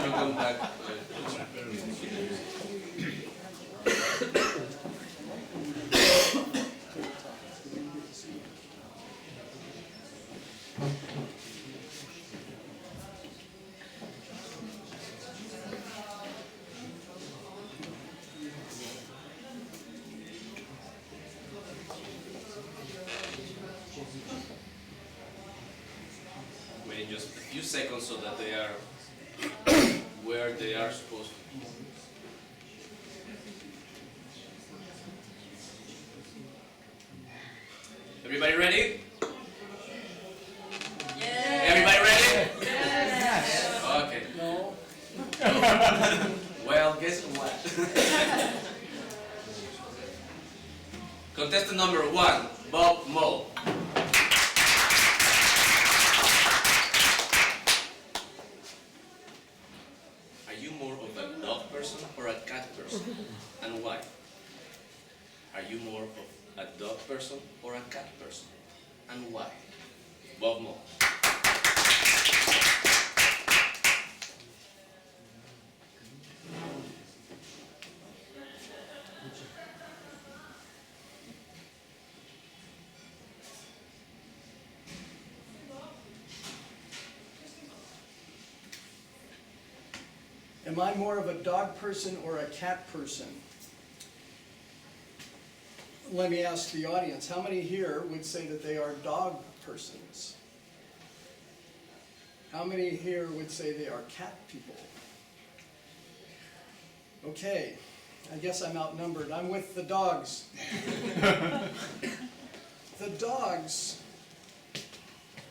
you come back. Wait just a few seconds so that they are where they are supposed to be. Everybody ready? Yeah. Everybody ready? Yes. Okay. No. Well, guess what? Contestant number 1, Bob Mohl. Are you more of a dog person or a cat person? And why? Are you more of a dog person or a cat person? And why? Bob Mohl. Am I more of a dog person or a cat person? Let me ask the audience, how many here would say that they are dog persons? How many here would say they are cat people? Okay, I guess I'm outnumbered. I'm with the dogs. The dogs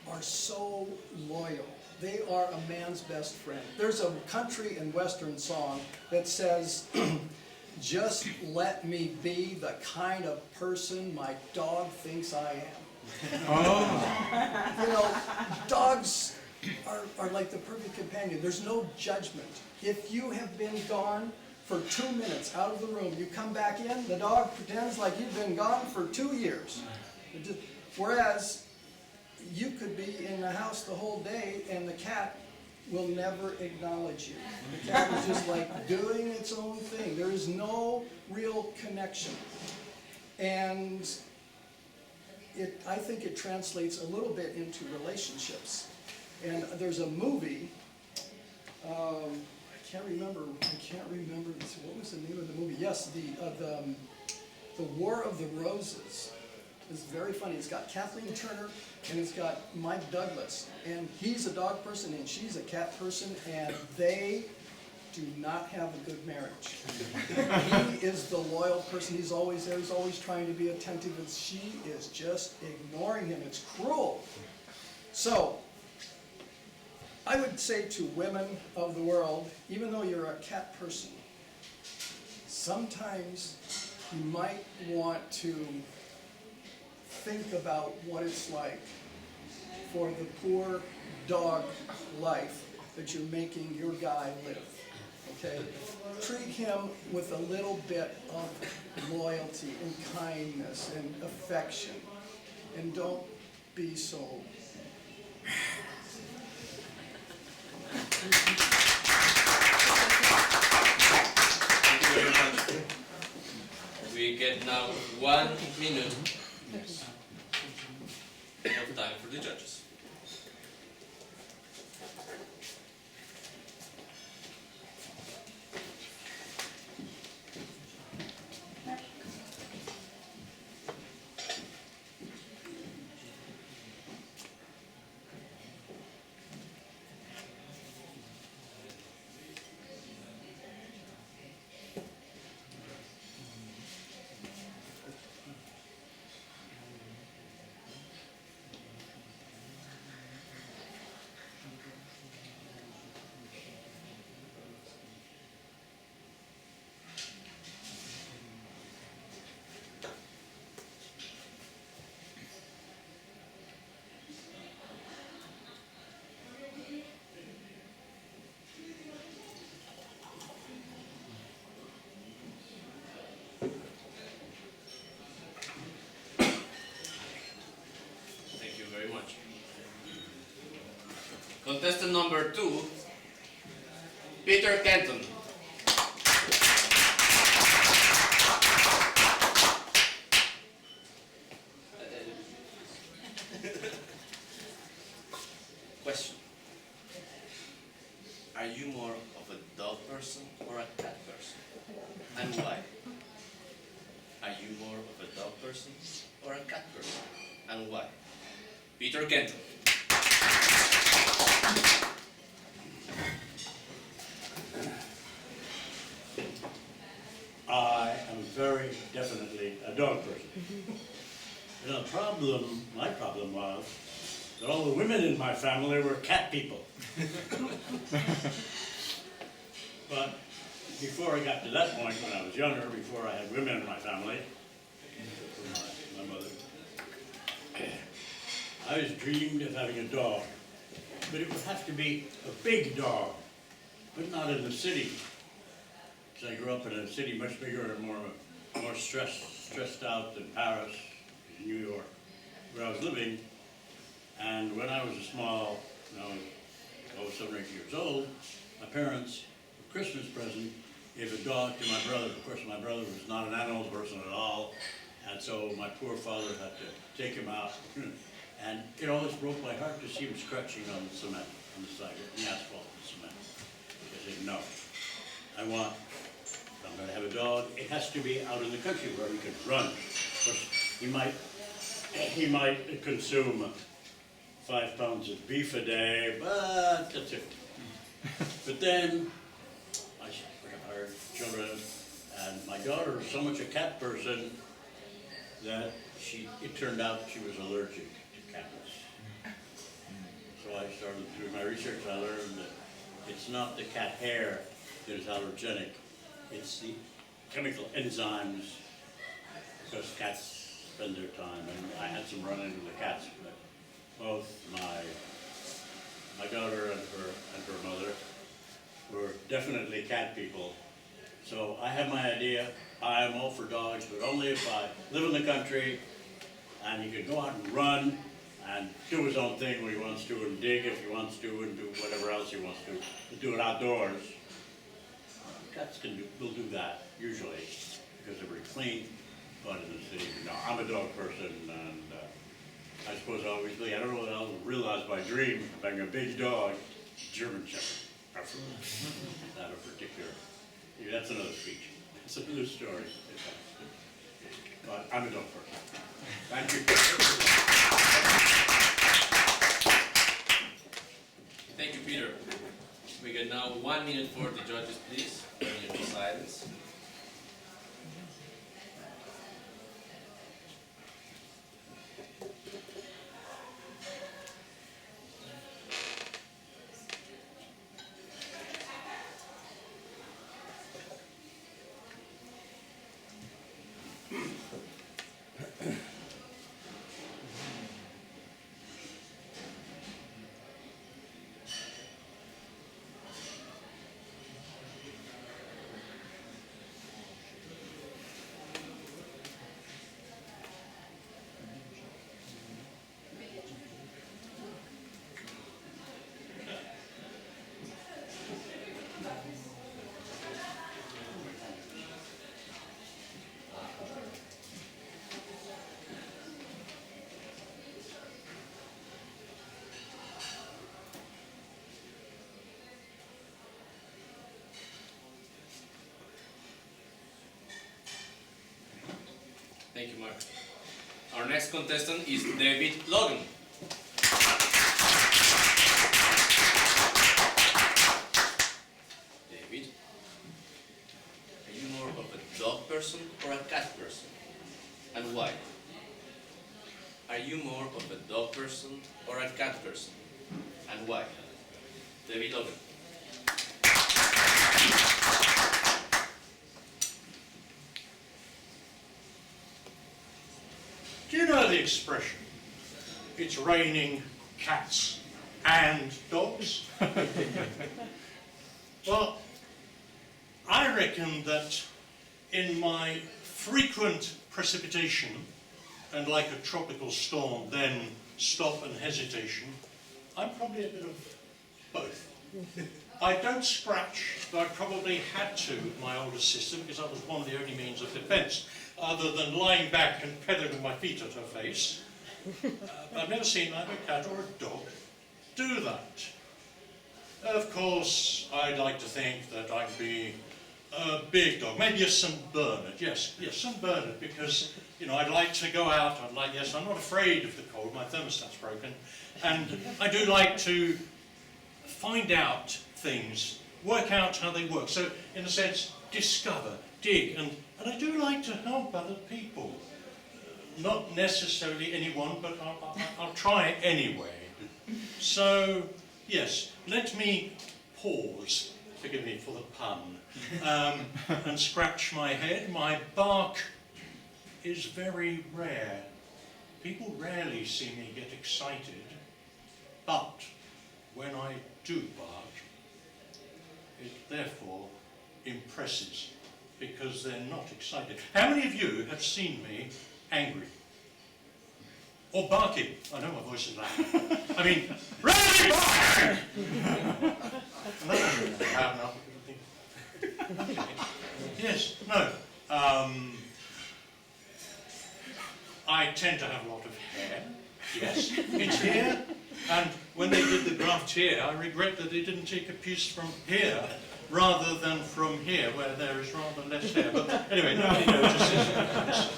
are so loyal. They are a man's best friend. There's a country and western song that says, just let me be the kind of person my dog thinks I am. Oh. You know, dogs are like the perfect companion. There's no judgment. If you have been gone for 2 minutes out of the room, you come back in, the dog pretends like you've been gone for 2 years. Whereas you could be in the house the whole day and the cat will never acknowledge you. The cat is just like doing its own thing. There is no real connection. And I think it translates a little bit into relationships. And there's a movie, I can't remember this. What was the name of the movie? Yes, the War of the Roses. It's very funny. It's got Kathleen Turner and it's got Mike Douglas. And he's a dog person and she's a cat person, and they do not have a good marriage. He is the loyal person. He's always there. He's always trying to be attentive, and she is just ignoring him. It's cruel. So, I would say to women of the world, even though you're a cat person, sometimes you might want to think about what it's like for the poor dog life that you're making your guy live. Okay? Treat him with a little bit of loyalty and kindness and affection. And don't be so. Thank you very much. We get now 1 minute of time for the judges. Contestant number 2, Peter Kenton. Question. Are you more of a dog person or a cat person? And why? Are you more of a dog person or a cat person? And why? Peter Kenton. I am very definitely a dog person. And my problem was that all the women in my family were cat people. But before I got to that point, when I was younger, before I had women in my family, my mother, I always dreamed of having a dog. But it would have to be a big dog, but not in the city. So I grew up in a city much bigger and more stressed out than Paris, New York, where I was living. And when I was I was 7 or 8 years old, my parents, a Christmas present, gave a dog to my brother. Of course, my brother was not an animal person at all, and so my poor father had to take him out. And it always broke my heart to see him scratching on the cement, on the side, the asphalt and cement. I said, no, if I'm going to have a dog, it has to be out in the country where he can run. Of course, he might consume 5 pounds of beef a day, but that's it. But then I hired children, and my daughter was so much a cat person that it turned out she was allergic to cats. So I started doing my research. I learned that it's not the cat hair that is allergenic, it's the chemical enzymes, because cats spend their time, and I had some run-in with the cats, but both my daughter and her mother were definitely cat people. So I have my idea. I am all for dogs, but only if I live in the country and he can go out and run and do his own thing when he wants to, and dig if he wants to, and do whatever else he wants to, but do it outdoors. Cats will do that usually because they're very clean. But in the city, I'm a dog person, and I suppose I always be. I don't know what I'll realize my dream of having a big dog, German Shepherd, preferably. Not a particular. That's another speech. It's another story. But I'm a dog person. Thank you. Thank you, Peter. We get now 1 minute for the judges, please. 1 minute of silence. Thank you, Mark. Our next contestant is David Logan. David, are you more of a dog person or a cat person? And why? Are you more of a dog person or a cat person? And why? David Logan. Do you know the expression, it's raining cats and dogs? Well, I reckon that in my frequent precipitation, and like a tropical storm, then stop and hesitation, I'm probably a bit of both. I don't scratch, though I probably had to with my older sister because that was one of the only means of defence, other than lying back and peddling my feet at her face. But I've never seen either a cat or a dog do that. Of course, I'd like to think that I'd be a big dog, maybe a St. Bernard, yes, St. Bernard, because, you know, I'd like to go out, yes, I'm not afraid of the cold, my thermostat's broken, and I do like to find out things, work out how they work, so, in a sense, discover, dig, and I do like to help other people. Not necessarily anyone, but I'll try anyway. So, yes, let me pause, forgive me for the pun, and scratch my head. My bark is very rare. People rarely see me get excited, but when I do bark, it therefore impresses, because they're not excited. How many of you have seen me angry? Or barking? I know my voice is loud. I mean, really barking! And that doesn't happen now. Okay. Yes, no. I tend to have a lot of hair. Yes, it's here. And when they did the graft here, I regret that they didn't take a piece from here rather than from here, where there is rather less hair. But anyway, nobody notices.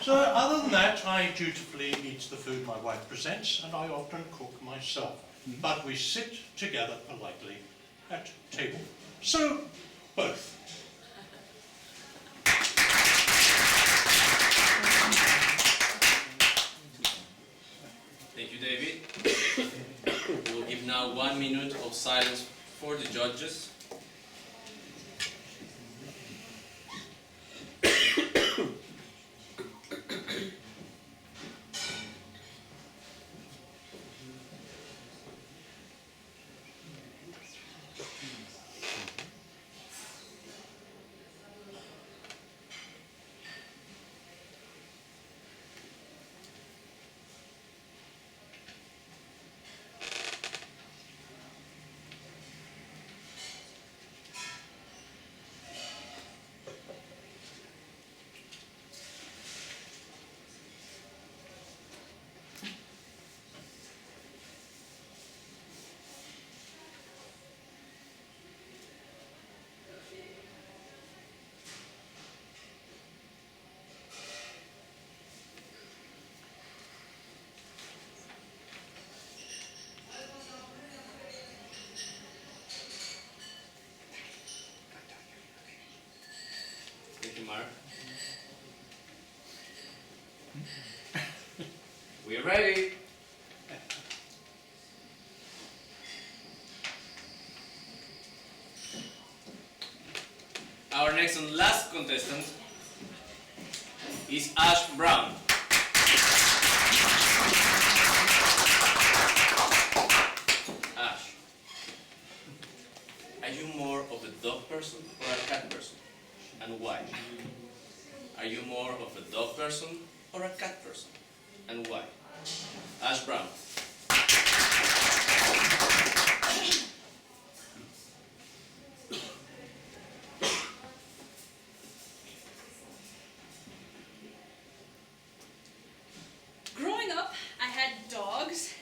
So other than that, I dutifully eat the food my wife presents, and I often cook myself. But we sit together politely at table. So, both. Thank you, David. We'll give now 1 minute of silence for the judges. Thank you, Mark. We're ready. Our next and last contestant is Ash Brown. Ash, are you more of a dog person or a cat person? And why? Are you more of a dog person or a cat person? And why? Ash Brown. Growing up, I had dogs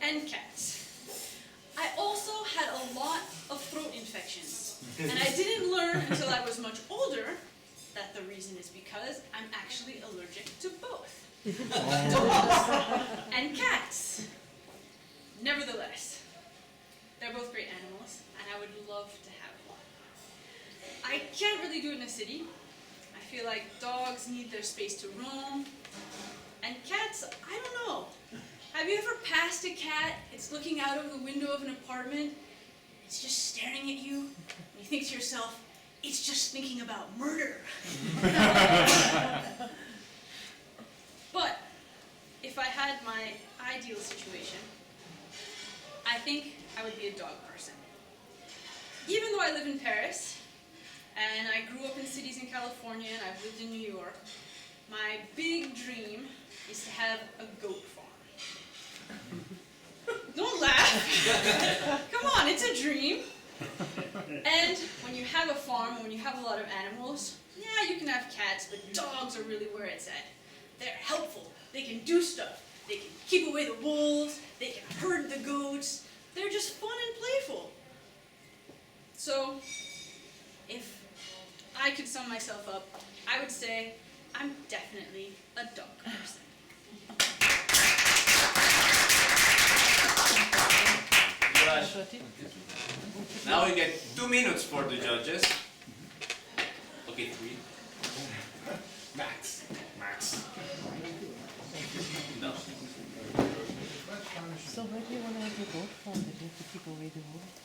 and cats. I also had a lot of throat infections. And I didn't learn until I was much older that the reason is because I'm actually allergic to both. Dogs and cats. Nevertheless, they're both great animals, and I would love to have one. I can't really do it in a city. I feel like dogs need their space to roam, and cats, I don't know. Have you ever passed a cat, it's looking out of the window of an apartment, it's just staring at you, and you think to yourself, it's just thinking about murder. But if I had my ideal situation, I think I would be a dog person. Even though I live in Paris, and I grew up in cities in California, and I've lived in New York, my big dream is to have a goat farm. Don't laugh. Come on, it's a dream. And when you have a farm, when you have a lot of animals, yeah, you can have cats, but dogs are really where it's at. They're helpful. They can do stuff. They can keep away the wolves. They can herd the goats. They're just fun and playful. So, if I could sum myself up, I would say I'm definitely a dog person. Josh, now we get 2 minutes for the judges. Okay, 3. Max. No. So where do you want to have your goat from? Did you have to keep away the wolves?